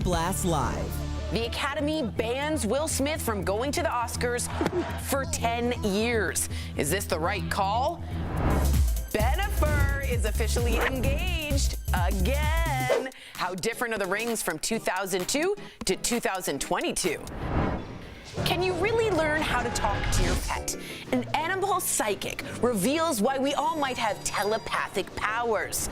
Blast Live. The Academy bans Will Smith from going to the Oscars for 10 years. Is this the right call? Bennifer is officially engaged again. How different are the rings from 2002 to 2022? Can you really learn how to talk to your pet? An animal psychic reveals why we all might have telepathic powers.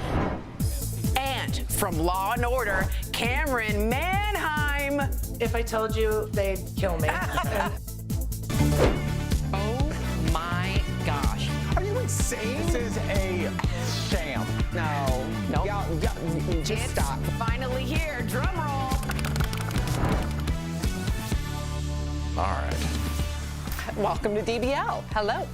And from Law & Order, Cameron Manheim. If I told you, they'd kill me. Oh my gosh. Are you insane? This is a sham. No. Nope. Y'all, just stop. Finally here, drum roll. All right. Welcome to DBL. Hello.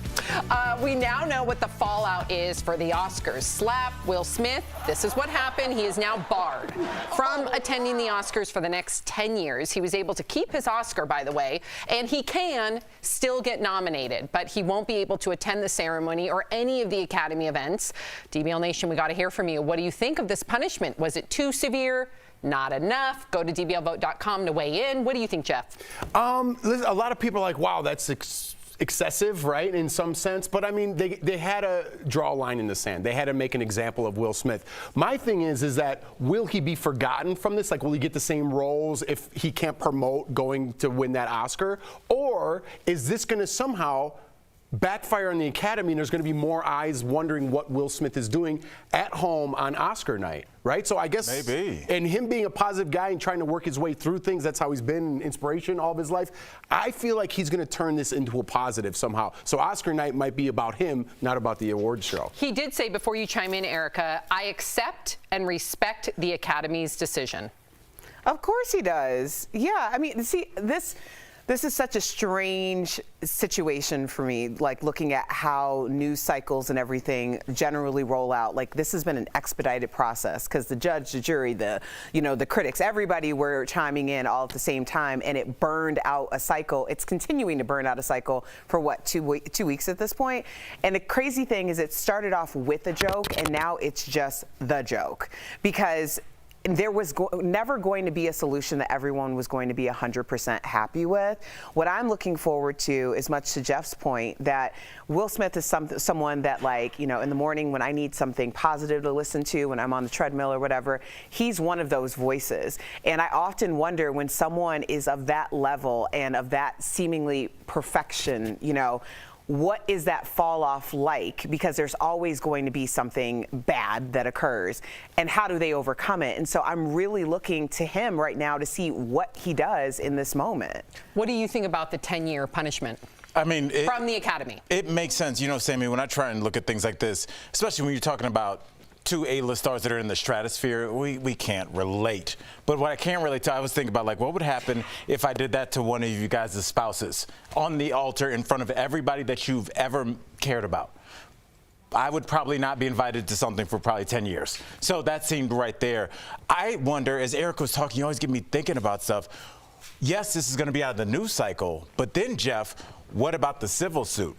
We now know what the fallout is for the Oscars. Slap Will Smith. This is what happened. He is now barred from attending the Oscars for the next 10 years. He was able to keep his Oscar, by the way, and he can still get nominated, but he won't be able to attend the ceremony or any of the Academy events. DBL Nation, we got to hear from you. What do you think of this punishment? Was it too severe? Not enough? Go to dblvote.com to weigh in. What do you think, Jeff? Listen, a lot of people are like, wow, that's excessive, right, in some sense. But, I mean, they had to draw a line in the sand. They had to make an example of Will Smith. My thing is that will he be forgotten from this? Like, will he get the same roles if he can't promote going to win that Oscar? Or is this going to somehow backfire on the Academy, and there's going to be more eyes wondering what Will Smith is doing at home on Oscar night, right? So I guess maybe. And him being a positive guy and trying to work his way through things, that's how he's been inspiration all of his life. I feel like he's going to turn this into a positive somehow. So Oscar night might be about him, not about the awards show. He did say, before you chime in, Erica, I accept and respect the Academy's decision. Of course he does. Yeah, I mean, see, This is such a strange situation for me, like looking at how news cycles and everything generally roll out. Like, this has been an expedited process because the judge, the jury, the critics, everybody were chiming in all at the same time, and it burned out a cycle. It's continuing to burn out a cycle for what, 2 weeks at this point? And the crazy thing is it started off with a joke, and now it's just the joke, because there was never going to be a solution that everyone was going to be 100% happy with. What I'm looking forward to is, much to Jeff's point, that Will Smith is someone that, like, in the morning when I need something positive to listen to, when I'm on the treadmill or whatever, he's one of those voices. And I often wonder, when someone is of that level and of that seemingly perfection, what is that fall off like? Because there's always going to be something bad that occurs, and how do they overcome it? And so I'm really looking to him right now to see what he does in this moment. What do you think about the 10-year punishment? I mean, from the Academy? It makes sense. Sammy, when I try and look at things like this, especially when you're talking about two A-list stars that are in the stratosphere, we can't relate. But what I can relate to, I was thinking about, like, what would happen if I did that to one of you guys' spouses on the altar in front of everybody that you've ever cared about? I would probably not be invited to something for probably 10 years. So that seemed right there. I wonder, as Eric was talking, you always get me thinking about stuff. Yes, this is going to be out of the news cycle, but then, Jeff, what about the civil suit?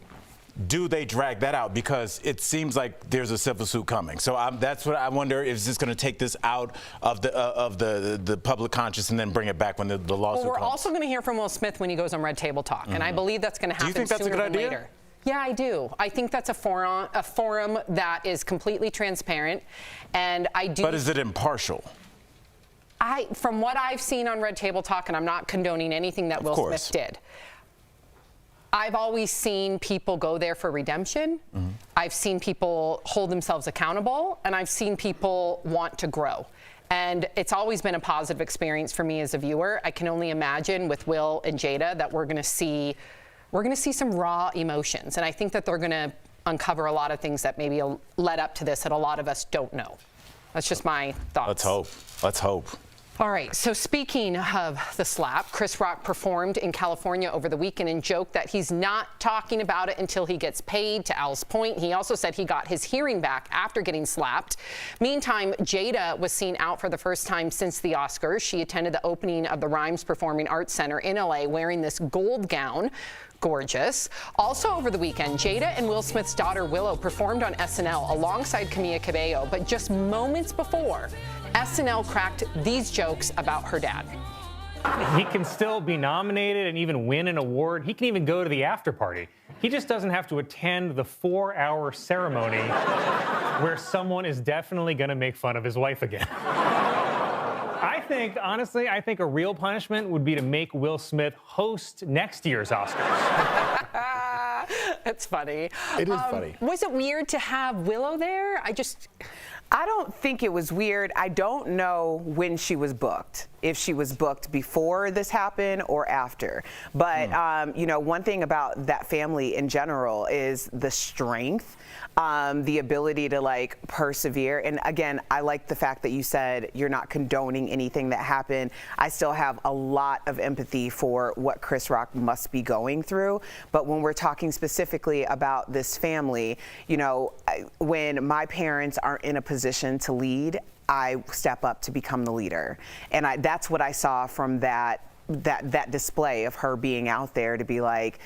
Do they drag that out? Because it seems like there's a civil suit coming. So that's what I wonder, is this going to take this out of the public conscious and then bring it back when the lawsuit Well, we're comes? also going to hear from Will Smith when he goes on Red Table Talk, and I believe that's going to happen sooner than later. Do you think that's a good idea? Yeah, I do. I think that's a forum that is completely transparent, and I do. But is it impartial? From what I've seen on Red Table Talk, and I'm not condoning anything that Will Smith did, I've always seen people go there for redemption. Mm-hmm. I've seen people hold themselves accountable, and I've seen people want to grow. And it's always been a positive experience for me as a viewer. I can only imagine with Will and Jada that we're going to see some raw emotions. And I think that they're going to uncover a lot of things that maybe led up to this that a lot of us don't know. That's just my thoughts. Let's hope. Let's hope. All right, so speaking of the slap, Chris Rock performed in California over the weekend and joked that he's not talking about it until he gets paid, to Al's point. He also said he got his hearing back after getting slapped. Meantime, Jada was seen out for the first time since the Oscars. She attended the opening of the Rhymes Performing Arts Center in LA wearing this gold gown. Gorgeous. Also over the weekend, Jada and Will Smith's daughter Willow performed on SNL alongside Camila Cabello, but just moments before, SNL cracked these jokes about her dad. He can still be nominated and even win an award. He can even go to the after party. He just doesn't have to attend the 4-hour ceremony where someone is definitely going to make fun of his wife again. Honestly, I think a real punishment would be to make Will Smith host next year's Oscars. That's funny. It is funny. Was it weird to have Willow there? I don't think it was weird. I don't know when she was booked, if she was booked before this happened or after. But, you know, one thing about that family in general is the strength, the ability to, like, persevere. And again, I like the fact that you said you're not condoning anything that happened. I still have a lot of empathy for what Chris Rock must be going through. But when we're talking specifically about this family, you know, when my parents aren't in a position to lead, I step up to become the leader. And that's what I saw from that display of her being out there to be like,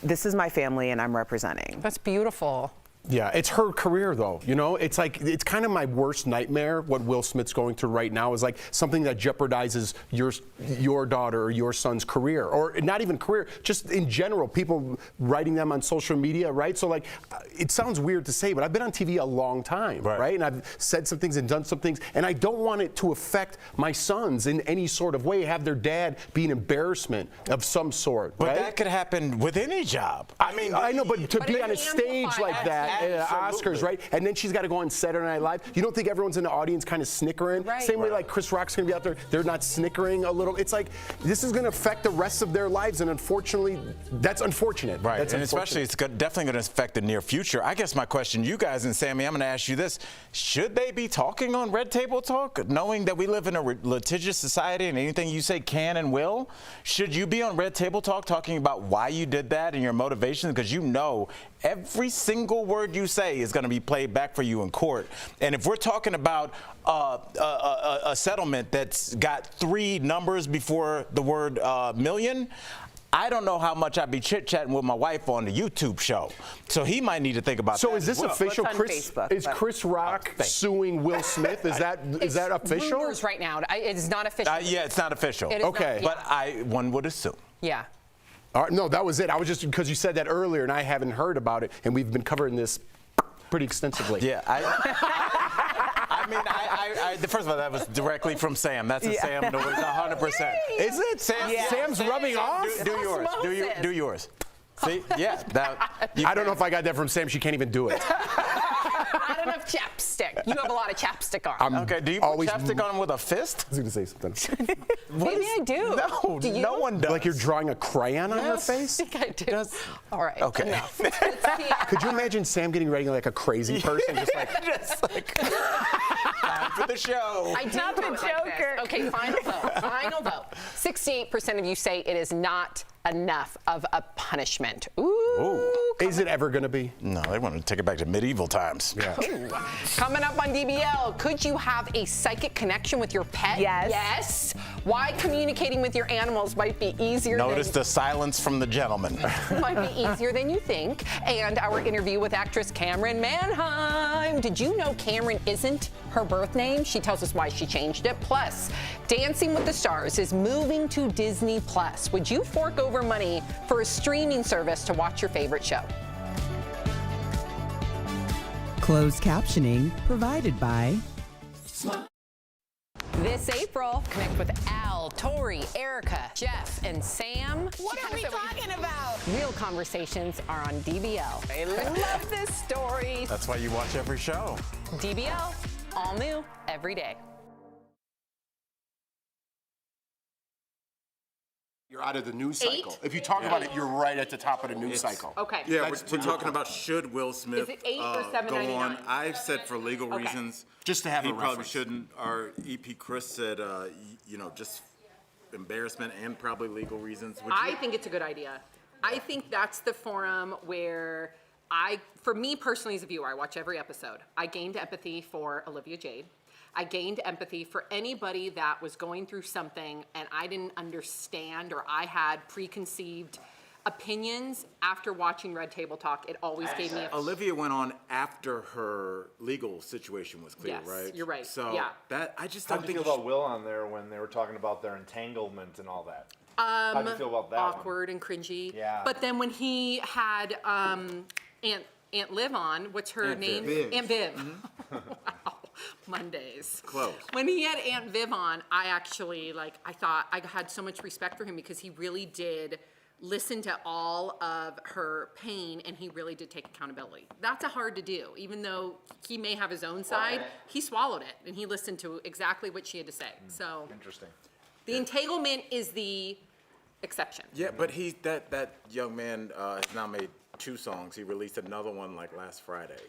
this is my family and I'm representing. That's beautiful. Yeah, it's her career, though. You know, it's like, it's kind of my worst nightmare. What Will Smith's going through right now is like something that jeopardizes your daughter or your son's career, or not even career, just in general, people writing them on social media, right? So, like, it sounds weird to say, but I've been on TV a long time, right? And I've said some things and done some things, and I don't want it to affect my sons in any sort of way, have their dad be an embarrassment of some sort, But right? that could happen with any job. I mean, I know, but to be it on a stage amplified like that, Oscars, right? And then she's got to go on Saturday Night Live. You don't think everyone's in the audience kind of snickering? Right. Same way like Chris Rock's going to be out there, they're not snickering a little. It's like, this is going to affect the rest of their lives, and unfortunately, that's unfortunate. Right, That's and especially it's definitely going to affect the near future. I guess my question, you guys and Sammy, I'm going to ask you this. Should they be talking on Red Table Talk, knowing that we live in a litigious society and anything you say can and will? Should you be on Red Table Talk talking about why you did that and your motivation? Because you know every single word you say is going to be played back for you in court. And if we're talking about a settlement that's got 3 numbers before the word million, I don't know how much I'd be chit-chatting with my wife on the YouTube show. So he might need to think about that. So is this official? What's on Facebook, Is Chris Rock suing Will Smith? Is that official? Rumors right now. It's not official. Yeah, it's not official. It is Okay. not, But one would assume. yeah. All right, no, that was it. I was just, because you said that earlier, and I haven't heard about it, and we've been covering this pretty extensively. Yeah, I mean, first of all, that was directly from Sam. That's a Sam noise, 100%. Is it? Sam's rubbing off? Do yours. Do yours. See? Yeah. I don't know if I got that from Sam. She can't even do it. Not enough chapstick. You have a lot of chapstick on. Okay, do you put chapstick on him with a fist? I was going to say something. Maybe I do. No, Do you? no one does. Like you're drawing a crayon on your Yes, face? I think I do. All right. Okay. Enough. Let's see. Could you imagine Sam getting ready like a crazy person? Just like, time for the show. I do Not the talk like this. Joker. Okay, final vote. Final vote. 68% of you say it is not enough of a punishment. Ooh. is it ever going to be? No, they want to take it back to medieval times. Yeah. Coming up on DBL, could you have a psychic connection with your pet? Yes. Yes. Why communicating with your animals might be easier Notice the silence from the gentleman. might be easier than you think. And our interview with actress Cameron Manheim. Did you know Cameron isn't her birth name? She tells us why she changed it. Plus, Dancing with the Stars is moving to Disney Plus. Would you fork over money for a streaming service to watch your favorite show? Closed captioning provided by This April, connect with Al, Tori, Erica, Jeff, and Sam. What are we talking about? Real conversations are on DBL. I love this story. That's why you watch every show. DBL, all new every day. You're out of the news cycle. If you talk about it, you're right at the top of the news cycle. Okay. Yeah, we're talking about should Will Smith Is it $8 or go on. $7.99? I've said for legal reasons, Just to have he a probably reference. shouldn't. Our EP Chris said, just embarrassment and probably legal reasons. Would I you? think it's a good idea. I think that's the forum where for me personally as a viewer, I watch every episode. I gained empathy for Olivia Jade. I gained empathy for anybody that was going through something and I didn't understand or I had preconceived opinions after watching Red Table Talk. It always gave me Olivia went on after her legal situation was clear, Yes, right? you're right. So Yeah. that I just How don't do you think feel about Will on there when they were talking about their entanglement and all that? How do you feel about that awkward and cringy. Yeah. But then when he had Aunt Liv on, what's her Aunt name? Viv. Aunt Viv. Wow. Mondays. Close. When he had Aunt Viv on, I actually I thought I had so much respect for him because he really did listen to all of her pain and he really did take accountability. That's hard to do. Even though he may have his own side, he swallowed it and he listened to exactly what she had to say. So Interesting. the entanglement is the exception. Yeah, but that young man has now made 2 songs. He released another one like last Friday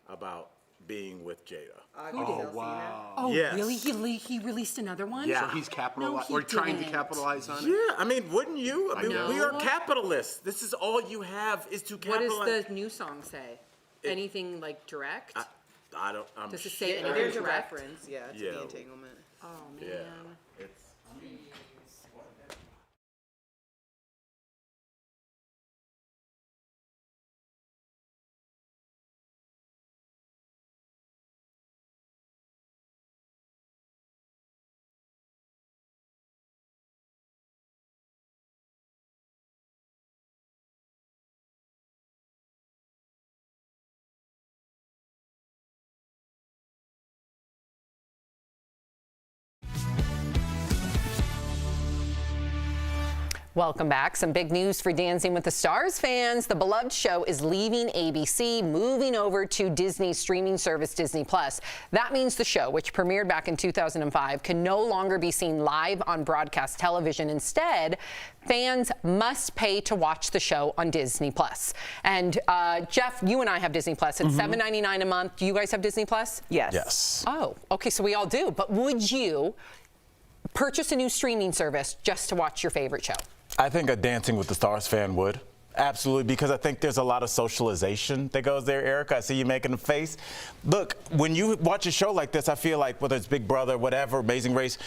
about being with Jada. Wow. Oh, Yes. really? He released another one? Yeah. So he's capitalizing No, he or trying to didn't. capitalize on it? Yeah, I mean, wouldn't you? I mean, know. we are capitalists. This is all you have is to What capitalize. does the new song say? Anything direct? I don't. I'm Does it say anything There's a direct? reference, yeah, to Yeah. the entanglement. Oh, man. Yeah. It's. Welcome back. Some big news for Dancing with the Stars fans. The beloved show is leaving ABC, moving over to Disney's streaming service, Disney+. That means the show, which premiered back in 2005, can no longer be seen live on broadcast television. Instead, fans must pay to watch the show on Disney+. And Jeff, you and I have Disney+. It's $7.99 a month. Do you guys have Disney+? Yes. Yes. Oh, okay, so we all do. But would you purchase a new streaming service just to watch your favorite show? I think a Dancing with the Stars fan would. Absolutely, because I think there's a lot of socialization that goes there, Erica. I see you making a face. Look, when you watch a show like this, I feel like whether it's Big Brother, whatever, Amazing Race,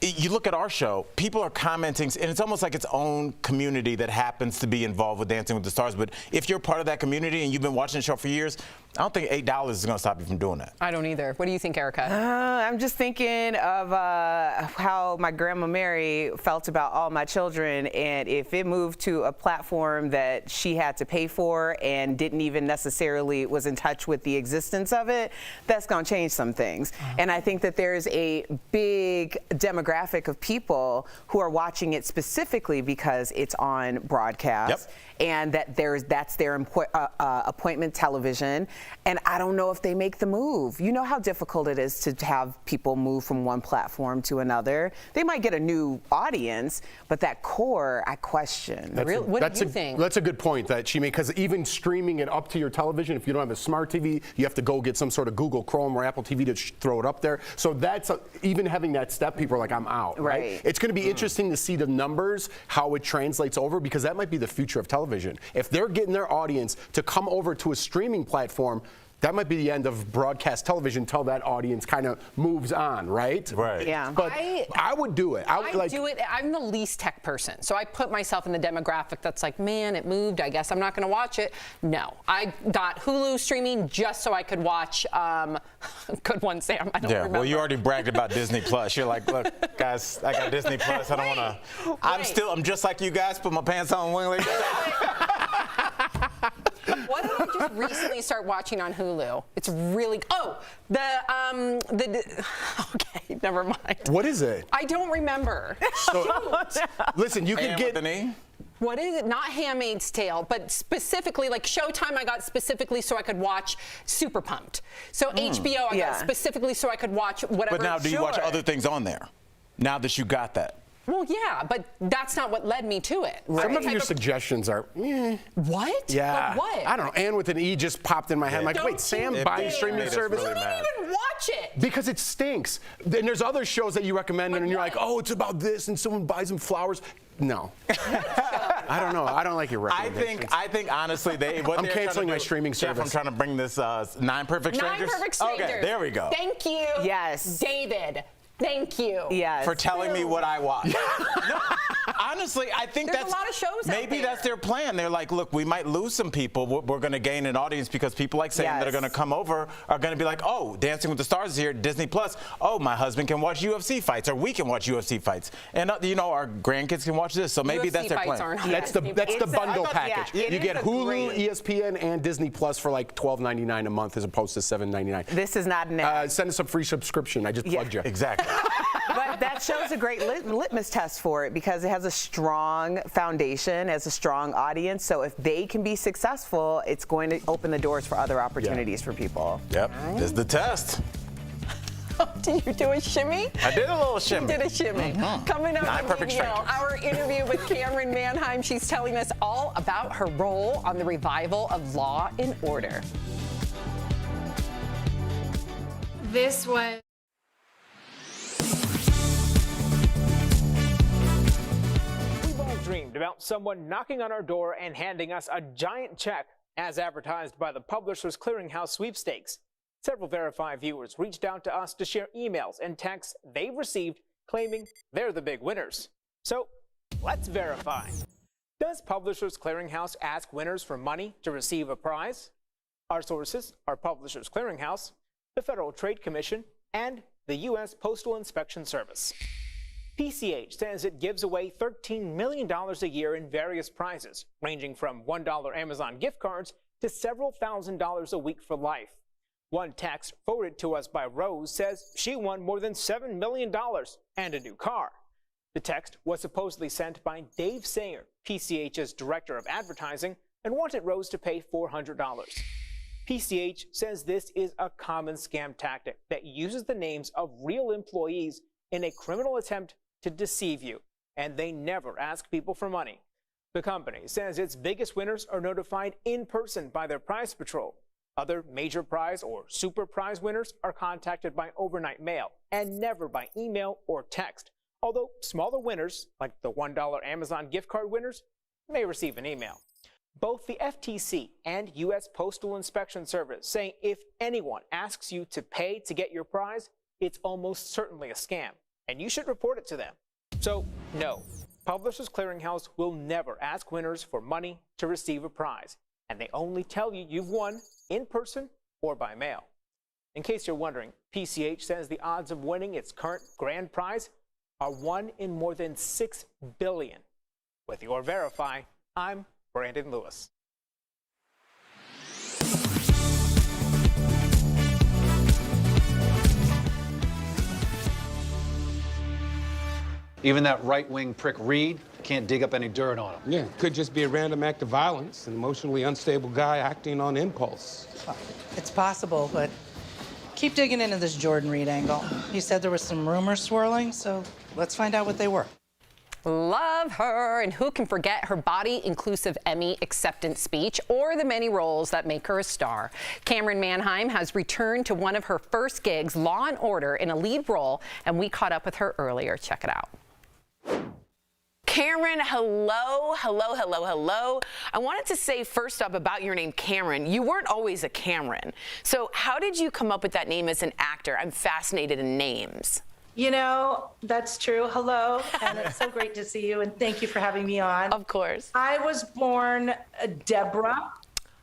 you look at our show, people are commenting, and it's almost like its own community that happens to be involved with Dancing with the Stars. But if you're part of that community and you've been watching the show for years, I don't think $8 is going to stop you from doing that. I don't either. What do you think, Erica? I'm just thinking of how my grandma Mary felt about all my children, and if it moved to a platform that she had to pay for and didn't even necessarily was in touch with the existence of it, that's going to change some things. And I think that there's a big demographic of people who are watching it specifically because it's on broadcast. Yep. And that that's their appointment television. And I don't know if they make the move. You know how difficult it is to have people move from one platform to another. They might get a new audience, but that core, I question. What do you think? That's a good point that she made, because even streaming it up to your television, if you don't have a smart TV, you have to go get some sort of Google Chrome or Apple TV to throw it up there. So that's even having that step, people are like, I'm out. Right? It's going to be interesting to see the numbers, how it translates over, because that might be the future of television. If they're getting their audience to come over to a streaming platform, that might be the end of broadcast television until that audience kind of moves on, right? Right. Yeah. But I would do it. I do it. I'm the least tech person, so I put myself in the demographic that's like, man, it moved. I guess I'm not going to watch it. No, I got Hulu streaming just so I could watch. Good one, Sam. I don't remember. Well, you already bragged about Disney Plus. You're like, look, guys, I got Disney Plus. I don't want to. I'm just like you guys. Put my pants on, wing legs. What did I just recently start watching on Hulu? It's really okay, never mind. What is it? I don't remember. Listen, you can And get with the knee? What is it? Not Handmaid's Tale, but specifically, like Showtime, I got specifically so I could watch Super Pumped. So HBO, I got specifically so I could watch whatever. But now, do you watch other things on there? Now that you got that? Well, yeah, but that's not what led me to it. Some of your suggestions are, What? Yeah. Like what? I don't know. And with an E just popped in my head. I'm like, Don't wait, Sam you buying dare. streaming Made us service? really I mad. didn't even watch it. Because it stinks. Then there's other shows that you recommend, and you're like, oh, it's about this, and someone buys them flowers. No. I don't know. I don't like your recommendations. I think honestly, I'm canceling my streaming Jeff, service. I'm trying to bring this Nine Perfect Strangers. 9 Perfect Strangers. Okay, there we go. Thank you. Yes. David. Thank you. Yes. For telling me what I watch. No, honestly, I think There's that's a lot of shows maybe out that's their plan. They're like, look, we might lose some people. We're going to gain an audience because people like Sam that are going to come over are going to be like, oh, Dancing with the Stars is here, Disney Plus. Oh, my husband can watch UFC fights, or we can watch UFC fights, and you know, our grandkids can watch this. So maybe that's their plan. That's the bundle package. Yeah, you get Hulu, ESPN, and Disney Plus for like $12.99 a month as opposed to $7.99. This is not an ad. Send us a free subscription. I just plugged you. Exactly. But that shows a great litmus test for it because it has a strong foundation, has a strong audience. So if they can be successful, it's going to open the doors for other opportunities for people. Yep, this is the test. Did you do a shimmy? I did a little shimmy. You did a shimmy. Coming up on DBL, our interview with Cameron Manheim. She's telling us all about her role on the revival of Law and Order. This was... We've all dreamed about someone knocking on our door and handing us a giant check, as advertised by the Publishers Clearinghouse sweepstakes. Several Verify viewers reached out to us to share emails and texts they've received claiming they're the big winners. So let's verify. Does Publishers Clearinghouse ask winners for money to receive a prize? Our sources are Publishers Clearinghouse, the Federal Trade Commission, and the U.S. Postal Inspection Service. PCH says it gives away $13 million a year in various prizes, ranging from $1 Amazon gift cards to several $1,000s a week for life. One text forwarded to us by Rose says she won more than $7 million and a new car. The text was supposedly sent by Dave Sayer, PCH's director of advertising, and wanted Rose to pay $400. PCH says this is a common scam tactic that uses the names of real employees in a criminal attempt to deceive you, and they never ask people for money. The company says its biggest winners are notified in person by their prize patrol. Other major prize or super prize winners are contacted by overnight mail and never by email or text, although smaller winners, like the $1 Amazon gift card winners, may receive an email. Both the FTC and U.S. Postal Inspection Service say if anyone asks you to pay to get your prize, it's almost certainly a scam, and you should report it to them. So, no, Publishers Clearinghouse will never ask winners for money to receive a prize, and they only tell you you've won in person or by mail. In case you're wondering, PCH says the odds of winning its current grand prize are 1 in more than 6 billion. With your Verify, I'm Brandon Lewis. Even that right-wing prick Reed can't dig up any dirt on him. Yeah, could just be a random act of violence, an emotionally unstable guy acting on impulse. It's possible, but keep digging into this Jordan Reed angle. He said there was some rumors swirling, so let's find out what they were. Love her, and who can forget her body-inclusive Emmy acceptance speech or the many roles that make her a star. Cameron Manheim has returned to one of her first gigs, Law and Order, in a lead role, and we caught up with her earlier. Check it out. Cameron, hello, hello, hello, hello. I wanted to say first up about your name, Cameron. You weren't always a Cameron. So how did you come up with that name as an actor? I'm fascinated in names. You know, that's true. Hello, and it's so great to see you, and thank you for having me on. Of course. I was born Deborah.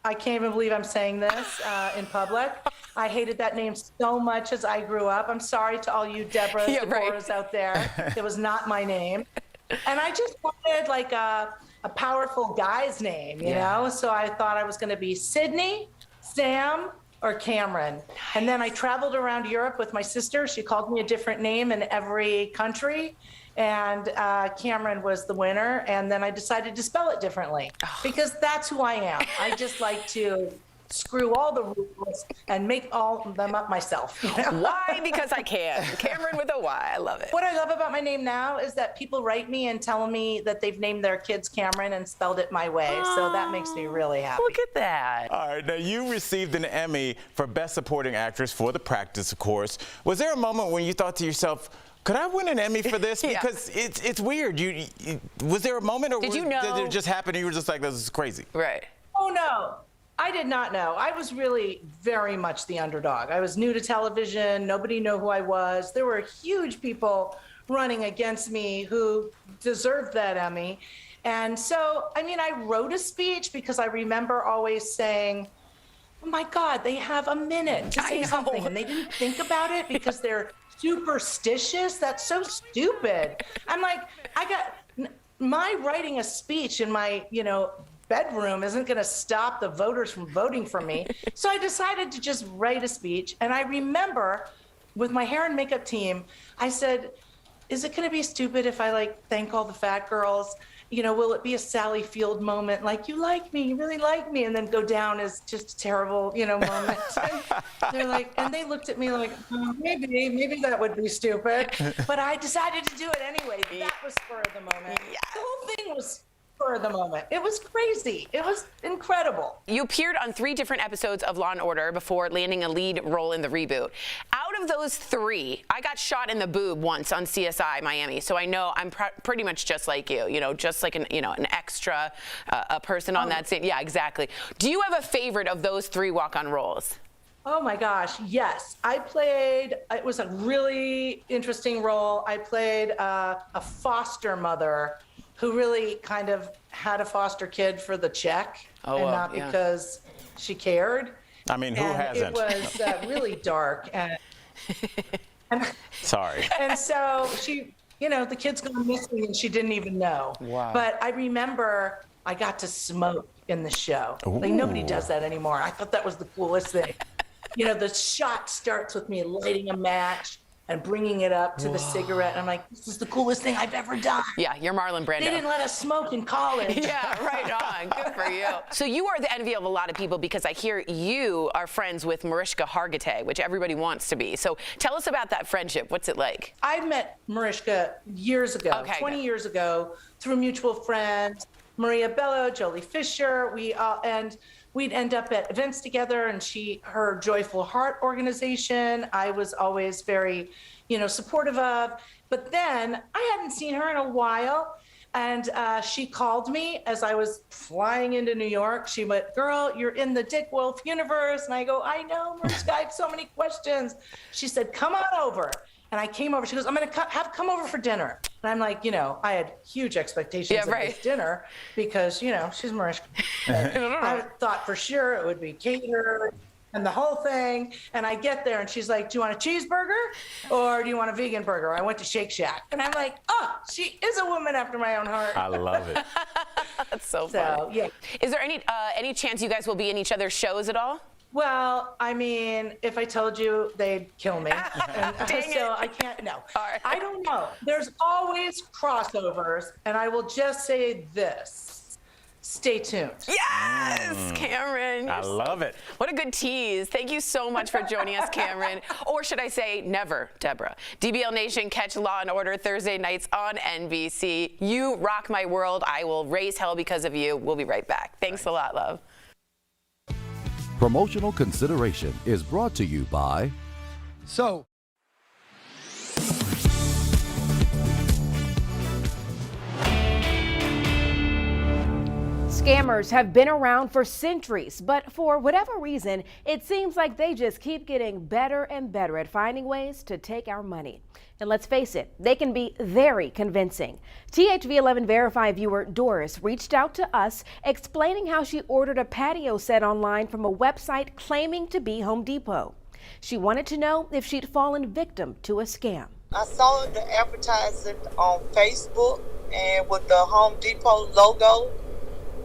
I can't even believe I'm saying this in public. I hated that name so much as I grew up. I'm sorry to all you Deborahs, Deborahs out there. It was not my name. And I just wanted like a powerful guy's name, you know? So I thought I was going to be Sydney, Sam, or Cameron. And then I traveled around Europe with my sister. She called me a different name in every country. And Cameron was the winner. And then I decided to spell it differently because that's who I am. I just like to screw all the rules and make all of them up myself. You know? Why? Because I can. Cameron with a Y. I love it. What I love about my name now is that people write me and tell me that they've named their kids Cameron and spelled it my way. So that makes me really happy. Look at that. All right, now you received an Emmy for Best Supporting Actress for The Practice, of course. Was there a moment when you thought to yourself, could I win an Emmy for this? Because it's weird. Was there a moment, or did you know? Did it just happen and you were just like, this is crazy? Right. Oh, no. I did not know. I was really very much the underdog. I was new to television. Nobody knew who I was. There were huge people running against me who deserved that Emmy. And so, I mean, I wrote a speech because I remember always saying, oh my God, they have a minute to say something, and they didn't think about it because they're superstitious. That's so stupid. I'm like, my writing a speech in my, bedroom isn't going to stop the voters from voting for me. So I decided to just write a speech. And I remember with my hair and makeup team, I said, is it going to be stupid if I thank all the fat girls? Will it be a Sally Field moment? Like, you like me, you really like me, and then go down as just a terrible, moment. They're like, and they looked at me like, maybe that would be stupid. But I decided to do it anyway. That was spur of the moment. Yes. The whole thing was spur of the moment. It was crazy. It was incredible. You appeared on 3 different episodes of Law & Order before landing a lead role in the reboot. Out of those 3, I got shot in the boob once on CSI Miami, so I know I'm pretty much just like you, just like an extra, a person on that scene. Yeah, exactly. Do you have a favorite of those 3 walk-on roles? Oh my gosh, yes. It was a really interesting role. I played a foster mother who really kind of had a foster kid for the check not because she cared. I mean, who hasn't? It was really dark. And Sorry. And so she, the kid's gone missing and she didn't even know. Wow. But I remember I got to smoke in the show. Nobody does that anymore. I thought that was the coolest thing. The shot starts with me lighting a match and bringing it up to the cigarette. And I'm like, this is the coolest thing I've ever done. Yeah, you're Marlon Brando. They didn't let us smoke in college. Yeah, right on. Good for you. So you are the envy of a lot of people because I hear you are friends with Mariska Hargitay, which everybody wants to be. So tell us about that friendship. What's it like? I met Mariska years ago, 20 years ago, through mutual friends, Maria Bello, Jolie Fisher. We'd end up at events together, and her Joyful Heart organization, I was always very, supportive of. But then I hadn't seen her in a while, and she called me as I was flying into New York. She went, girl, you're in the Dick Wolf universe. And I go, I know, Mariska, I have so many questions. She said, come on over. And I came over. She goes, I'm going to come over for dinner. And I'm like, I had huge expectations of this dinner because, she's Mariska. I thought for sure it would be catered and the whole thing. And I get there and she's like, do you want a cheeseburger or do you want a vegan burger? I went to Shake Shack. And I'm like, oh, she is a woman after my own heart. I love it. That's so funny. Yeah. Is there any chance you guys will be in each other's shows at all? Well, I mean, if I told you, they'd kill me. So I can't, no. Right. I don't know. There's always crossovers, and I will just say this. Stay tuned. Yes, Cameron. I love it. What a good tease. Thank you so much for joining us, Cameron. Or should I say never, Deborah. DBL Nation, catch Law & Order Thursday nights on NBC. You rock my world. I will raise hell because of you. We'll be right back. Thanks a lot, love. Promotional consideration is brought to you by Scammers have been around for centuries, but for whatever reason, it seems like they just keep getting better and better at finding ways to take our money. And let's face it, they can be very convincing. THV11 Verify viewer Doris reached out to us explaining how she ordered a patio set online from a website claiming to be Home Depot. She wanted to know if she'd fallen victim to a scam. I saw the advertising on Facebook and with the Home Depot logo,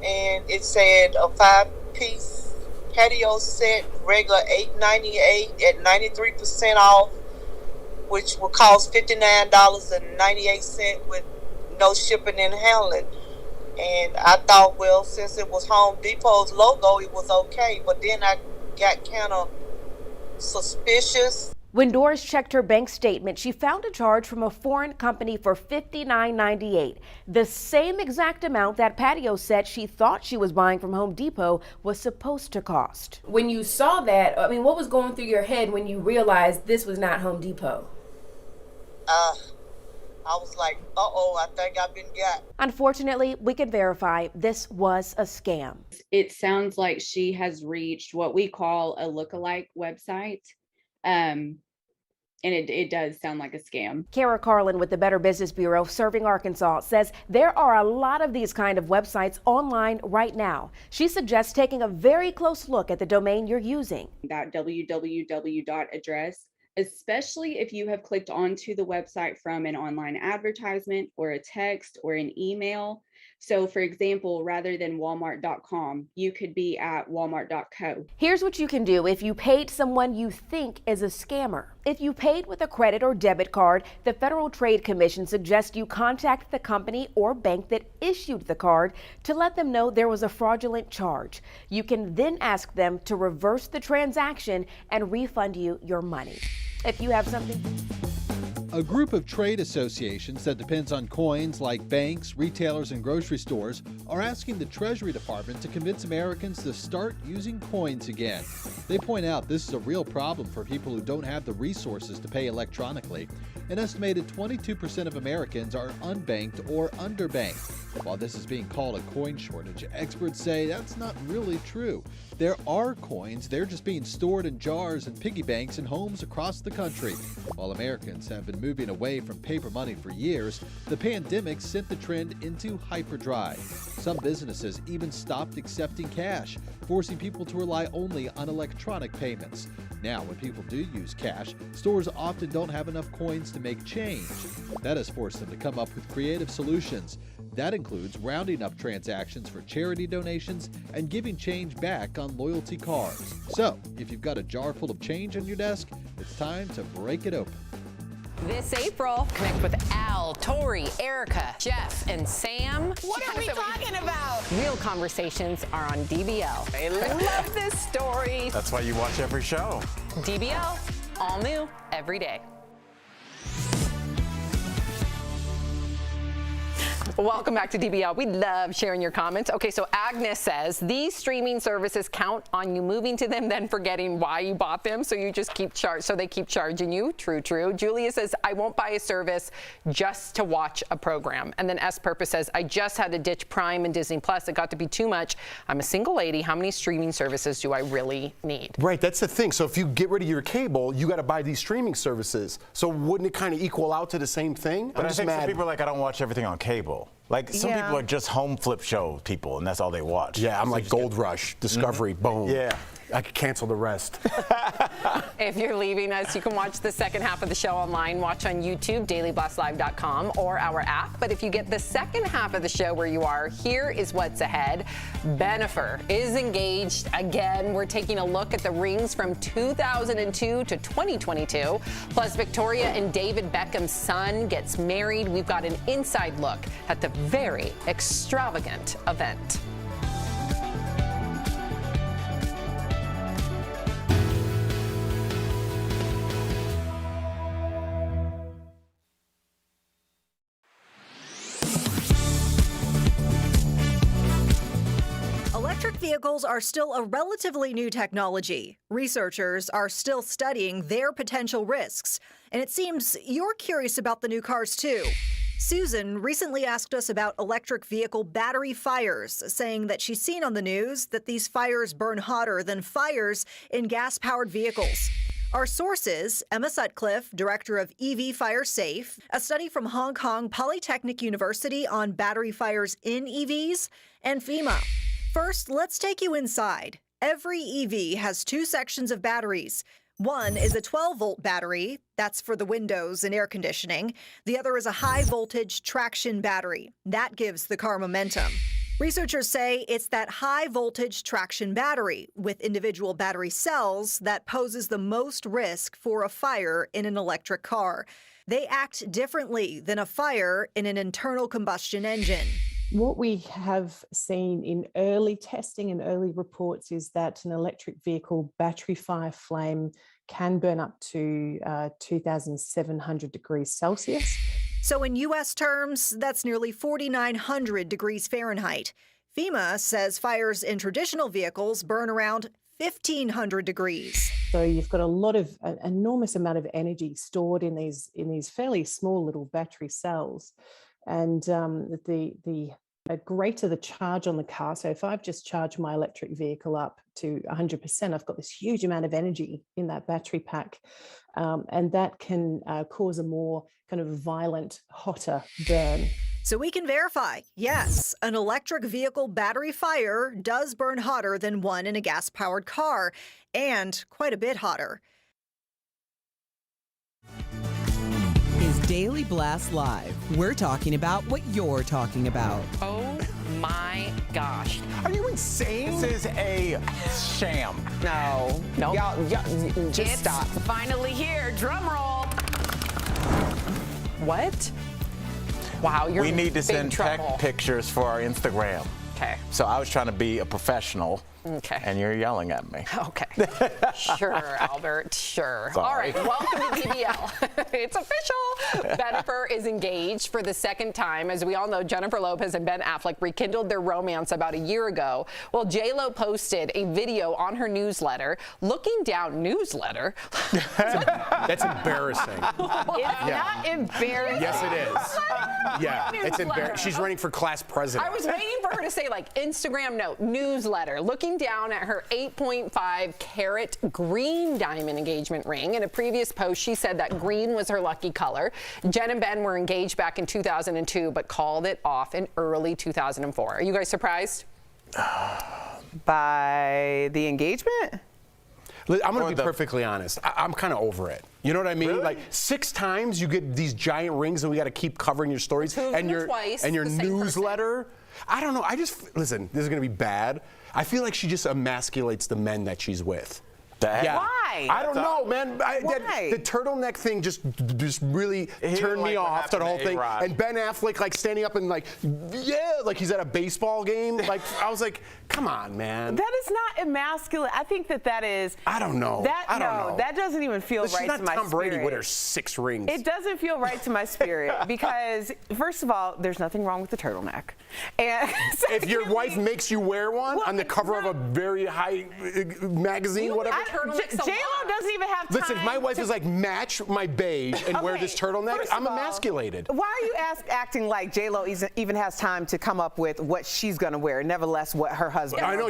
and it said a 5-piece patio set, regular $8.98 at 93% off, which will cost $59.98 with no shipping and handling. And I thought, well, since it was Home Depot's logo, it was okay. But then I got kind of suspicious. When Doris checked her bank statement, she found a charge from a foreign company for $59.98, the same exact amount that patio set she thought she was buying from Home Depot was supposed to cost. When you saw that, I mean, what was going through your head when you realized this was not Home Depot? I was like, uh-oh, I think I've been got. Unfortunately, we can verify this was a scam. It sounds like she has reached what we call a lookalike website. And it does sound like a scam. Kara Carlin with the Better Business Bureau serving Arkansas says there are a lot of these kind of websites online right now. She suggests taking a very close look at the domain you're using. That www address, especially if you have clicked onto the website from an online advertisement or a text or an email. So for example, rather than walmart.com, you could be at walmart.co. Here's what you can do if you paid someone you think is a scammer. If you paid with a credit or debit card, the Federal Trade Commission suggests you contact the company or bank that issued the card to let them know there was a fraudulent charge. You can then ask them to reverse the transaction and refund you your money. If you have something... A group of trade associations that depends on coins like banks, retailers, and grocery stores are asking the Treasury Department to convince Americans to start using coins again. They point out this is a real problem for people who don't have the resources to pay electronically. An estimated 22% of Americans are unbanked or underbanked. While this is being called a coin shortage, experts say that's not really true. There are coins, they're just being stored in jars and piggy banks in homes across the country. While Americans have been moving away from paper money for years, the pandemic sent the trend into hyperdrive. Some businesses even stopped accepting cash, forcing people to rely only on electronic payments. Now, when people do use cash, stores often don't have enough coins to make change. That has forced them to come up with creative solutions. That includes rounding up transactions for charity donations and giving change back on loyalty cards. So, if you've got a jar full of change on your desk, it's time to break it open. This April, connect with Al, Tori, Erica, Jeff, and Sam. What are we talking about? Real conversations are on DBL. I love this story. That's why you watch every show. DBL, all new every day. Welcome back to DBL. We love sharing your comments. Okay, so Agnes says these streaming services count on you moving to them, then forgetting why you bought them, so you just keep they keep charging you. True, true. Julia says I won't buy a service just to watch a program. And then S Purpose says I just had to ditch Prime and Disney Plus. It got to be too much. I'm a single lady. How many streaming services do I really need? Right, that's the thing. So if you get rid of your cable, you got to buy these streaming services. So wouldn't it kind of equal out to the same thing? But I think some people are like, I don't watch everything on cable. Like some people are just home flip show people, and that's all they watch. Yeah, I'm like Gold Rush, Discovery, boom. Yeah. I could cancel the rest. If you're leaving us, you can watch the second half of the show online. Watch on YouTube, dailyblastlive.com, or our app. But if you get the second half of the show where you are, here is what's ahead. Bennifer is engaged again. We're taking a look at the rings from 2002 to 2022. Plus, Victoria and David Beckham's son gets married. We've got an inside look at the very extravagant event. Electric vehicles are still a relatively new technology. Researchers are still studying their potential risks, and it seems you're curious about the new cars too. Susan recently asked us about electric vehicle battery fires, saying that she's seen on the news that these fires burn hotter than fires in gas-powered vehicles. Our sources, Emma Sutcliffe, director of EV Fire Safe, a study from Hong Kong Polytechnic University on battery fires in EVs, and FEMA. First, let's take you inside. Every EV has two sections of batteries. One is a 12-volt battery. That's for the windows and air conditioning. The other is a high-voltage traction battery. That gives the car momentum. Researchers say it's that high-voltage traction battery with individual battery cells that poses the most risk for a fire in an electric car. They act differently than a fire in an internal combustion engine. What we have seen in early testing and early reports is that an electric vehicle battery fire flame can burn up to 2,700 degrees Celsius. So in U.S. terms, that's nearly 4,900 degrees Fahrenheit. FEMA says fires in traditional vehicles burn around 1,500 degrees. So you've got an enormous amount of energy stored in these fairly small little battery cells. And the greater the charge on the car. So if I've just charged my electric vehicle up to 100%, I've got this huge amount of energy in that battery pack. And that can cause a more kind of violent, hotter burn. So we can verify, yes, an electric vehicle battery fire does burn hotter than one in a gas-powered car, and quite a bit hotter. Is Daily Blast Live. We're talking about what you're talking about. Oh my gosh. Are you insane? This is a sham. No. Nope. Y'all, just It's stop. finally here. Drum roll. What? Wow, you're We in need to big send trouble. tech pictures for our Instagram. Okay. So I was trying to be a professional. Okay. And you're yelling at me. Okay. Sure, Albert. Sure. Sorry. All right. Welcome to DBL. It's official. Jennifer is engaged for the second time. As we all know, Jennifer Lopez and Ben Affleck rekindled their romance about a year ago. Well, J-Lo posted a video on her newsletter, looking down newsletter. That's embarrassing. It's not embarrassing. Yes, it is. Yeah, it's embarrassing. She's running for class president. I was waiting for her to say, like, Instagram note, newsletter, looking down at her 8.5 carat green diamond engagement ring. In a previous post, she said that green was her lucky color. Jen and Ben were engaged back in 2002, but called it off in early 2004. Are you guys surprised? By the engagement? I'm going to be perfectly honest. I'm kind of over it. You know what I mean? Really? Like 6 times you get these giant rings and we got to keep covering your stories and your newsletter. I don't know. Listen, this is going to be bad. I feel like she just emasculates the men that she's with. Yeah. Why? I don't know, man. Why? The turtleneck thing just really turned me off to the whole thing. And Ben Affleck like standing up and like, yeah, like he's at a baseball game. Like I was like, come on, man. That is not emasculate. I think that is. I don't know. I don't know. That doesn't even feel right to my spirit. She's not Tom Brady with her 6 rings. It doesn't feel right to my spirit because, first of all, there's nothing wrong with the turtleneck. And if your wife makes you wear one on the cover of a very high magazine, whatever. J-Lo doesn't even have time. Listen, if my wife is like, match my beige and wear this turtleneck, I'm emasculated. Why are you acting like J-Lo even has time to come up with what she's going to wear, nevertheless what her husband I know,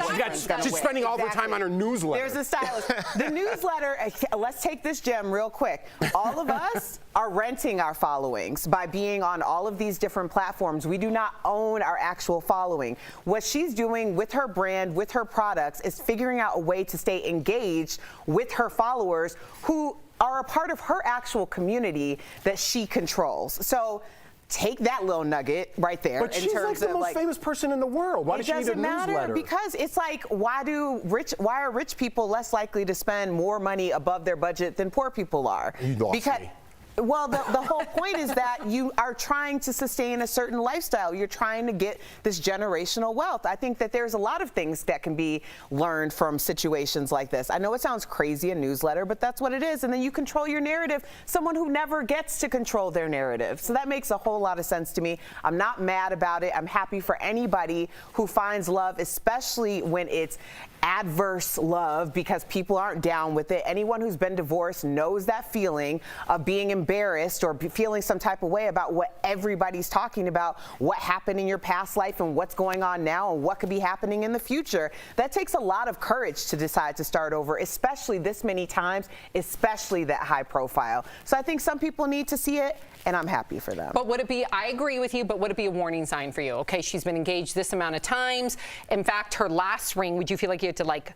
she's spending all her time on her newsletter. There's a stylist. The newsletter, let's take this gem real quick. All of us are renting our followings by being on all of these different platforms. We do not own our actual following. What she's doing with her brand, with her products, is figuring out a way to stay engaged with her followers who are a part of her actual community that she controls. So take that little nugget right there. But she's like the most famous person in the world. Why does she need a newsletter? It doesn't matter because it's like, why are rich people less likely to spend more money above their budget than poor people are? You lost me. Well, the whole point is that you are trying to sustain a certain lifestyle. You're trying to get this generational wealth. I think that there's a lot of things that can be learned from situations like this. I know it sounds crazy, a newsletter, but that's what it is. And then you control your narrative, someone who never gets to control their narrative. So that makes a whole lot of sense to me. I'm not mad about it. I'm happy for anybody who finds love, especially when it's adverse love, because people aren't down with it. Anyone who's been divorced knows that feeling of being embarrassed or feeling some type of way about what everybody's talking about, what happened in your past life and what's going on now and what could be happening in the future. That takes a lot of courage to decide to start over, especially this many times, especially that high profile. So I think some people need to see it, and I'm happy for them. But would it be, I agree with you, but would it be a warning sign for you? Okay, she's been engaged this amount of times. In fact, her last ring, would you feel like you had to like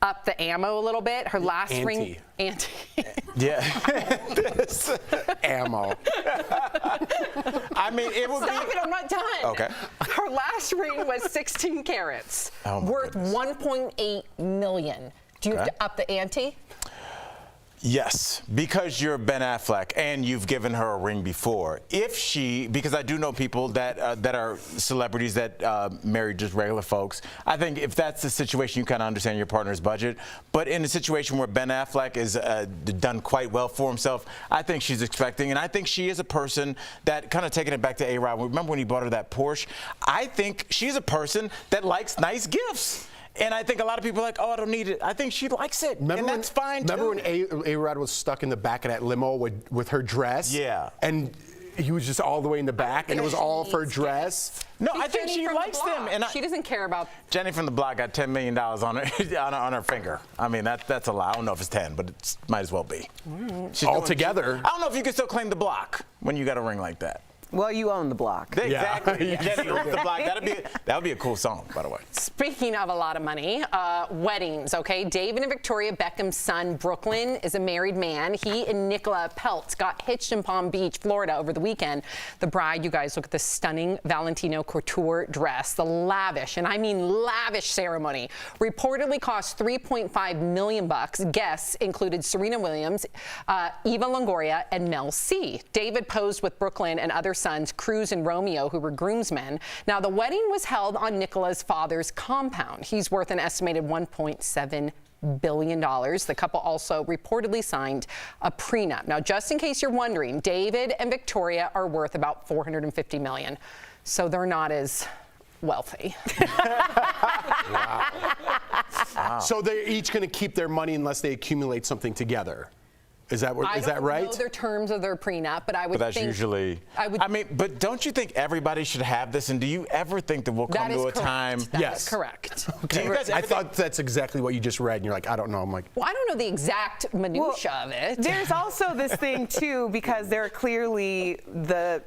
up the ammo a little bit? Her last ring. Yeah. Ammo. I mean, it would Stop be. it, I'm not done. Okay. Her last ring was 16 carats, worth goodness. $1.8 million. Do you have to up the ante? Yes, because you're Ben Affleck and you've given her a ring before. If she, because I do know people that that are celebrities that marry just regular folks. I think if that's the situation, you kind of understand your partner's budget. But in a situation where Ben Affleck is done quite well for himself, I think she's expecting, and I think she is a person that, kind of taking it back to A-Rod, remember when he bought her that Porsche? I think she's a person that likes nice gifts. And I think a lot of people are like, oh, I don't need it. I think she likes it, and that's fine, too. Remember when A-Rod was stuck in the back of that limo with her dress? Yeah. And he was just all the way in the back, and it was all for a dress. No, I think she likes them, and she doesn't care about. Jenny from the block got $10 million on her on her finger. I mean, that's a lot. I don't know if it's 10, but it might as well be. All together. I don't know if you can still claim the block when you got a ring like that. Well, you own the block. Exactly. Yeah. Jenny owns the block. That would be a cool song, by the way. Speaking of a lot of money, weddings, okay? David and Victoria Beckham's son, Brooklyn, is a married man. He and Nicola Peltz got hitched in Palm Beach, Florida over the weekend. The bride, you guys, look at the stunning Valentino couture dress. The lavish, and I mean lavish ceremony, reportedly cost $3.5 million. Guests included Serena Williams, Eva Longoria, and Mel C. David posed with Brooklyn and other sons, Cruz and Romeo, who were groomsmen. Now, the wedding was held on Nicola's father's compound. He's worth an estimated $1.7 billion. The couple also reportedly signed a prenup. Now, just in case you're wondering, David and Victoria are worth about $450 million. So they're not as wealthy. Wow. So they're each going to keep their money unless they accumulate something together. Is that right? I don't know their terms of their prenup, but I would think. But that's usually. I mean, but don't you think everybody should have this? And do you ever think that we'll come to a time? That is correct. Okay. I thought that's exactly what you just read, and you're like, I don't know. I'm like, well, I don't know the exact minutia of it. There's also this thing too, because they're clearly the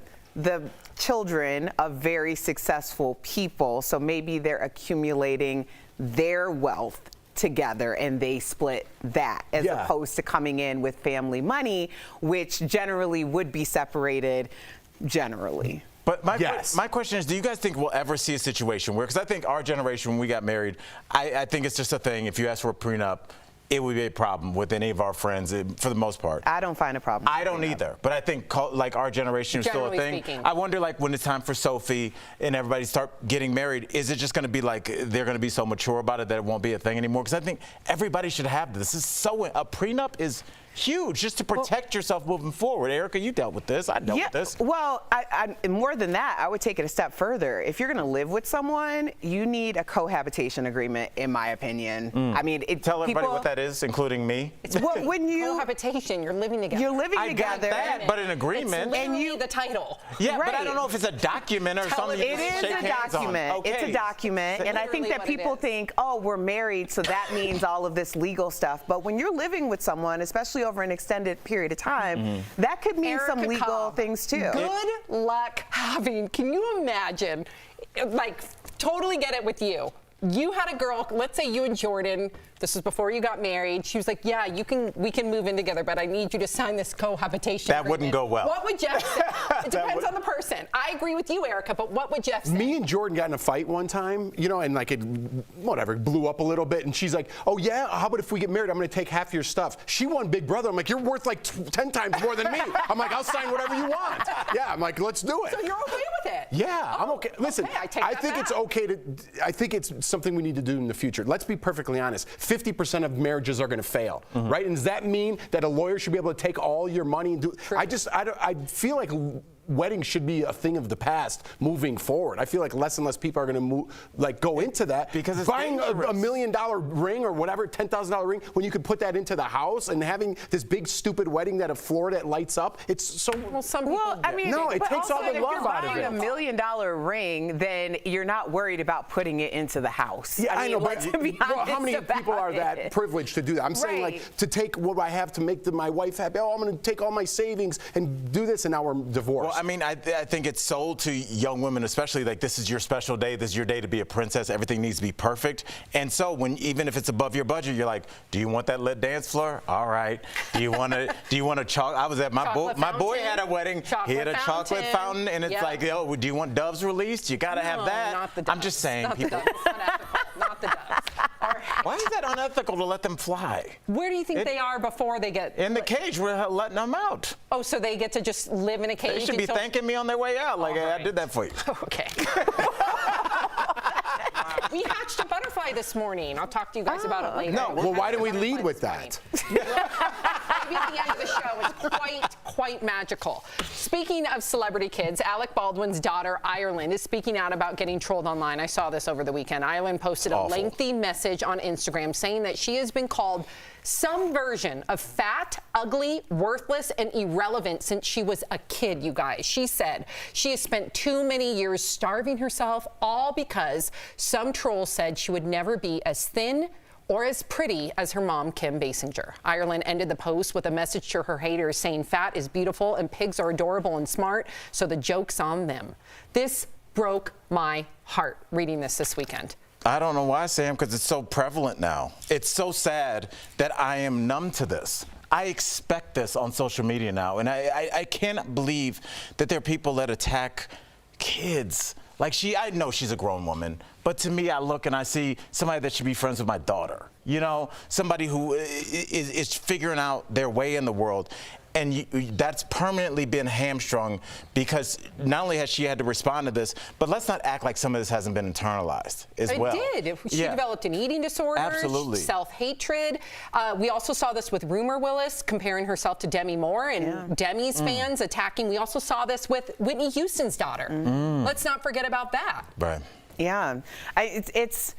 children of very successful people, so maybe they're accumulating their wealth together and they split that, as opposed to coming in with family money, which generally would be separated generally. But my question is, do you guys think we'll ever see a situation where, because I think our generation, when we got married, I think it's just a thing. If you ask for a prenup, it would be a problem with any of our friends, for the most part. I don't find a problem. I don't either. But I think, like, our generation is still a thing. Speaking. I wonder, like, when it's time for Sophie and everybody start getting married, is it just going to be like they're going to be so mature about it that it won't be a thing anymore? Because I think everybody should have this. A prenup is huge, just to protect yourself moving forward. Erica, you dealt with this. I dealt with this. Well, I more than that, I would take it a step further. If you're going to live with someone, you need a cohabitation agreement, in my opinion. I mean, tell everybody what that is, including me. It's when you cohabitation, you're living together. You're living together. I got that, but an agreement. And you the title. Yeah, but I don't know if it's a document or something. It is a document. Okay. It's a document, and I think that people think, oh, we're married, so that means all of this legal stuff. But when you're living with someone, especially over an extended period of time, that could mean some legal things too. Good luck having. Can you imagine? Like, totally get it with you. You had a girl, let's say you and Jordan, this was before you got married. She was like, yeah, we can move in together, but I need you to sign this cohabitation That agreement. wouldn't go well. What would Jeff say? It depends on the person. I agree with you, Erica, but what would Jeff say? Me and Jordan got in a fight one time, and like it blew up a little bit, and she's like, oh yeah, how about if we get married, I'm going to take half your stuff. She won Big Brother. I'm like, you're worth like 10 times more than me. I'm like, I'll sign whatever you want. Yeah, I'm like, let's do it. So you're okay with it? Yeah, I'm okay. Listen, okay, I think it's okay I think it's something we need to do in the future. Let's be perfectly honest. 50% of marriages are going to fail, right? And does that mean that a lawyer should be able to take all your money and do? I feel like weddings should be a thing of the past moving forward. I feel like less and less people are going to go into that, because it's buying a $1 million ring or whatever, $10,000 ring, when you could put that into the house, and having this big stupid wedding that a Florida lights up. It's so. Well, some people. I mean, no, it takes all the love out of it. If you're buying $1 million ring, then you're not worried about putting it into the house. Yeah, I know, but how many people are it. that privileged to do that? I'm saying, like, to take what I have to make my wife happy. Oh, I'm going to take all my savings and do this, and now we're divorced. Well, I mean, I think it's sold to young women, especially, like, this is your special day. This is your day to be a princess. Everything needs to be perfect. And so, even if it's above your budget, you're like, do you want that lit dance floor? All right. Do you want to? I was at my boy had a wedding. He had a chocolate fountain, and it's like, oh, do you want doves released? You got to have that. Not the doves. I'm just saying, people. Not the doves. Why is that unethical to let them fly? Where do you think they are before they get in the cage? We're letting them out. Oh, so they get to just live in a cage? They should be thanking me on their way out. Like, I did that for you. Okay. We hatched a butterfly this morning. I'll talk to you guys about it later. No, well, why don't we lead with that? Maybe at the end of the show. It's quite quite magical. Speaking of celebrity kids, Alec Baldwin's daughter, Ireland, is speaking out about getting trolled online. I saw this over the weekend. Ireland posted a lengthy message on Instagram saying that she has been called some version of fat, ugly, worthless, and irrelevant since she was a kid, you guys. She said she has spent too many years starving herself, all because some troll said she would never be as thin or as pretty as her mom, Kim Basinger. Ireland ended the post with a message to her haters saying fat is beautiful and pigs are adorable and smart, so the joke's on them. This broke my heart reading this weekend. I don't know why, Sam, because it's so prevalent now. It's so sad that I am numb to this. I expect this on social media now, and I cannot believe that there are people that attack kids. Like I know she's a grown woman, but to me, I look and I see somebody that should be friends with my daughter. You know, somebody who is figuring out their way in the world. And that's permanently been hamstrung because not only has she had to respond to this, but let's not act like some of this hasn't been internalized as well. It did. She developed an eating disorder, self-hatred. We also saw this with Rumor Willis comparing herself to Demi Moore and Demi's fans attacking. We also saw this with Whitney Houston's daughter. Let's not forget about that. Right. Yeah. It's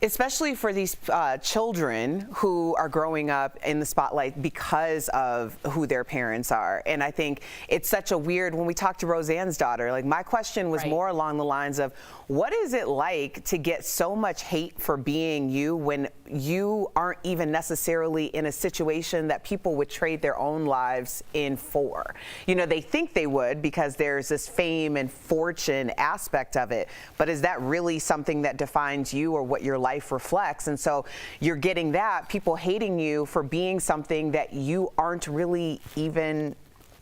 especially for these children who are growing up in the spotlight because of who their parents are. And I think it's such a weird, when we talked to Roseanne's daughter, like my question was more along the lines of, what is it like to get so much hate for being you when you aren't even necessarily in a situation that people would trade their own lives in for? You know, they think they would because there's this fame and fortune aspect of it, but is that really something that defines you or what your life reflects? And so you're getting that, people hating you for being something that you aren't really even